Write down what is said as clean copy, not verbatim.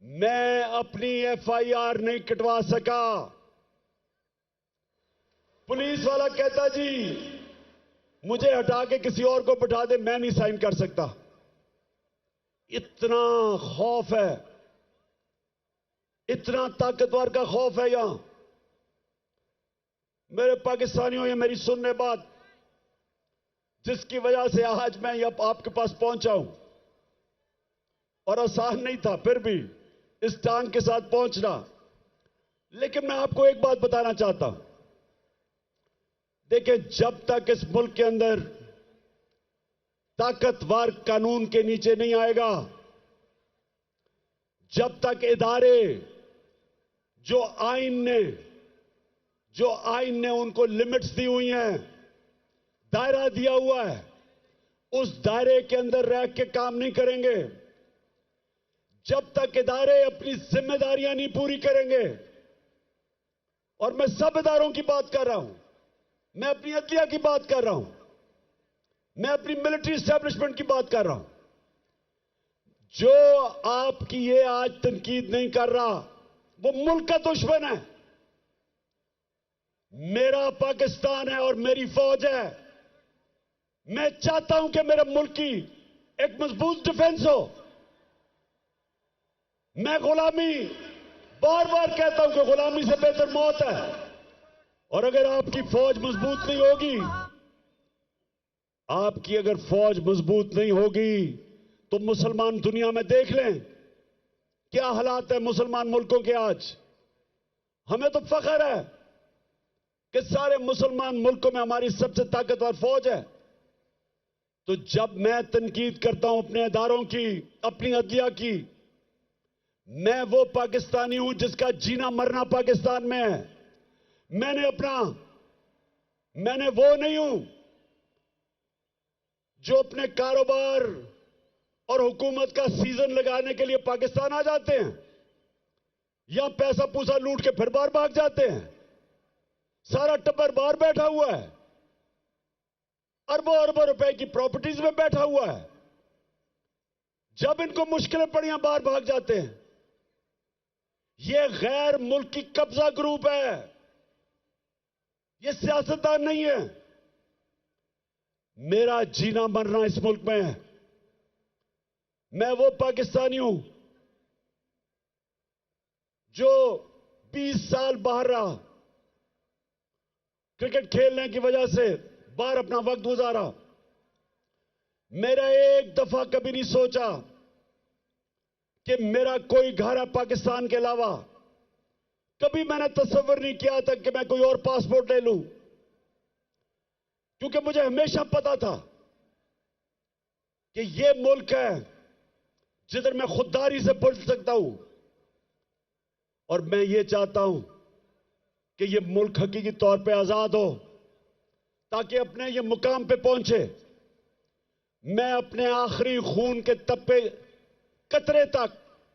मैं अपनी एफआईआर नहीं कटवा सका। पुलिस वाला कहता जी मुझे हटा के किसी और को बैठा दे, मैं नहीं साइन कर सकता। इतना खौफ है, इतना ताकतवर का खौफ है यहां। मेरे पाकिस्तानियों, ये मेरी सुनने बात, जिसकी वजह से आज मैं आपके पास पहुंचा हूं, और आसान नहीं था फिर भी इस टांग के साथ पहुंचना। लेकिन मैं आपको एक बात बताना चाहता हूं। देखिए, जब तक इस मुल्क के अंदर ताकतवर कानून के नीचे नहीं आएगा, जब तक इदारे जो आईन ने उनको लिमिट्स दी हुई हैं, दायरा दिया हुआ है, उस दायरे के अंदर रह के काम नहीं करेंगे, जब तक इदारे अपनी जिम्मेदारियां नहीं पूरी करेंगे, और मैं सब इदारों की बात कर रहा हूं, मैं अपनी अदलिया की बात कर रहा हूं, मैं अपनी मिलिट्री एस्टेब्लिशमेंट की बात कर रहा हूं, जो आपकी ये आज तनकीद नहीं कर रहा वो मुल्क का दुश्मन है। मेरा पाकिस्तान है और मेरी फौज है। मैं चाहता हूं कि मेरे मुल्क की एक मजबूत डिफेंस हो। मैं गुलामी, बार बार कहता हूं कि गुलामी से बेहतर मौत है, और अगर आपकी फौज मजबूत नहीं होगी, आपकी अगर फौज मजबूत नहीं होगी, तो मुसलमान दुनिया में देख लें क्या हालात है मुसलमान मुल्कों के आज। हमें तो फख्र है कि सारे मुसलमान मुल्कों में हमारी सबसे ताकतवर फौज है। तो जब मैं तनकीद करता हूं अपने इदारों की, अपनी अदलिया की, मैं वो पाकिस्तानी हूं जिसका जीना मरना पाकिस्तान में है। मैंने वो नहीं हूं जो अपने कारोबार और हुकूमत का सीजन लगाने के लिए पाकिस्तान आ जाते हैं, या पैसा पूसा लूट के फिर बाहर भाग जाते हैं। सारा टब्बर बाहर बैठा हुआ है, अरबों अरबों रुपए की प्रॉपर्टीज में बैठा हुआ है। जब इनको मुश्किलें पड़ियां बाहर भाग जाते हैं। यह गैर मुल्की कब्जा ग्रुप है, यह सियासतदान नहीं है। मेरा जीना मरना इस मुल्क में है। मैं वो पाकिस्तानी हूं जो 20 साल बाहर रहा, क्रिकेट खेलने की वजह से बाहर अपना वक्त गुजारा। मेरा एक दफा कभी नहीं सोचा कि मेरा कोई घर है पाकिस्तान के अलावा। कभी मैंने तस्वीर नहीं किया था कि मैं कोई और पासपोर्ट ले लूं, क्योंकि मुझे हमेशा पता था कि यह मुल्क है जिधर मैं खुददारी से पढ़ सकता हूं, और मैं ये चाहता हूं कि यह मुल्क हकीकी तौर पे आजाद हो, ताकि अपने ये मुकाम पे पहुंचे। मैं अपने आखिरी खून के तप्पे कतरे तक